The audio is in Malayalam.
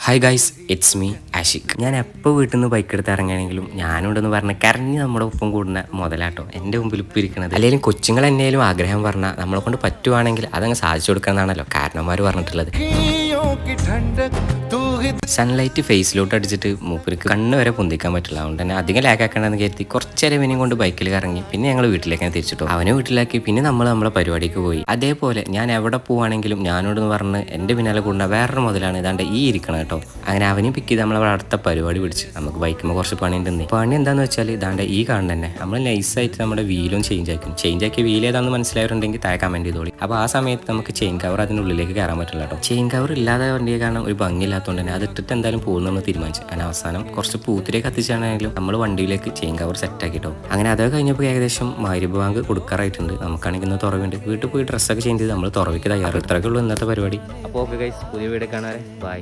Hi guys, it's me Ashiq. ഞാൻ എപ്പോൾ വീട്ടിൽ നിന്ന് ബൈക്ക് എടുത്ത് ഇറങ്ങുകയാണെങ്കിലും ഞാനുണ്ടെന്ന് പറഞ്ഞ് കരഞ്ഞ് നമ്മുടെ ഒപ്പം കൂടുന്ന മുതലാട്ടോ എൻ്റെ മുമ്പിൽ ഇപ്പോൾ ഇരിക്കുന്നത്. അല്ലെങ്കിൽ കൊച്ചുങ്ങൾ എന്നേലും ആഗ്രഹം പറഞ്ഞാൽ നമ്മളെ കൊണ്ട് പറ്റുവാണെങ്കിൽ അതങ്ങ് സാധിച്ചു കൊടുക്കണമെന്നാണല്ലോ കാരണന്മാർ പറഞ്ഞിട്ടുള്ളത്. സൺലൈറ്റ് ഫേസിലോട്ട് അടിച്ചിട്ട് മൂപ്പർക്ക് കണ്ണ് വരെ പൊന്തിക്കാൻ പറ്റില്ല. അതുകൊണ്ട് തന്നെ അധികം ലാക്കാക്കണമെന്ന് കരുതി കുറച്ചേരം ഇനിയും കൊണ്ട് ബൈക്കിൽ ഇറങ്ങി പിന്നെ ഞങ്ങൾ വീട്ടിലേക്ക് തിരിച്ചിട്ടു. അവനെ വീട്ടിലാക്കി പിന്നെ നമ്മളെ പരിപാടിക്ക് പോയി. അതേപോലെ ഞാൻ എവിടെ പോവാണെങ്കിലും ഞാനോടെന്ന് പറഞ്ഞ് എൻ്റെ പിന്നാലെ കൂടുന്ന വേറൊരു മുതലാണ് ഇതാണ്ട് ഈ ഇരിക്കണം കേട്ടോ. അങ്ങനെ അവനെയും പിക്ക് ചെയ്ത് നമ്മളവിടെ അടുത്ത പരിപാടി പിടിച്ച് നമുക്ക് ബൈക്കുമ്പോൾ കുറച്ച് പണി ഉണ്ടെന്ന്. പണി എന്താണെന്ന് വെച്ചാൽ ഇതാണ്ട് ഈ കാണുന്ന തന്നെ നമ്മൾ നൈസായിട്ട് നമ്മുടെ വീലും ചേഞ്ച് ആക്കിയ വീൽ ഏതാണെന്ന് മനസ്സിലായവരുണ്ടെങ്കിൽ താഴെ കമൻറ്റ് ചെയ്തോളി. അപ്പോൾ ആ സമയത്ത് നമുക്ക് ചെയിൻ കവർ അതിൻ്റെ ഉള്ളിലേക്ക് കയറാൻ പറ്റില്ല കേട്ടോ. ചെയിൻ കവർ ഇല്ലാതെ വണ്ടിയെ കാരണം ഒരു ഭംഗിയില്ലാത്തതുകൊണ്ട് തന്നെ അത് ഇട്ടിട്ട് എന്തായാലും പോകുന്നു തീരുമാനിച്ചു. അങ്ങനെ അവസാനം കുറച്ച് പൂത്തിലേക്ക് കത്തിച്ചാണെങ്കിലും നമ്മൾ വണ്ടിയിലേക്ക് ചെയിൻ കവർ സെറ്റ് ആക്കിട്ടോ. അങ്ങനെ അതൊക്കെ കഴിഞ്ഞപ്പോൾ ഏകദേശം മഗ്‌രിബ് ബാങ്ക് കൊടുക്കാറായിട്ടുണ്ട്. നമുക്കാണെങ്കിൽ ഇന്ന് തുറവുണ്ട്. വീട്ടിൽ പോയി ഡ്രസ്സൊക്കെ ചേഞ്ച് ചെയ്ത് നമ്മൾ തുറവിക്ക് തയ്യാറ്. ഇത്രയൊക്കെ ഉള്ളൂ ഇന്നത്തെ പരിപാടി. അപ്പോൾ ഓക്കെ ഗൈസ്, പുതിയ വീഡിയോ കാണാൻ ബൈ.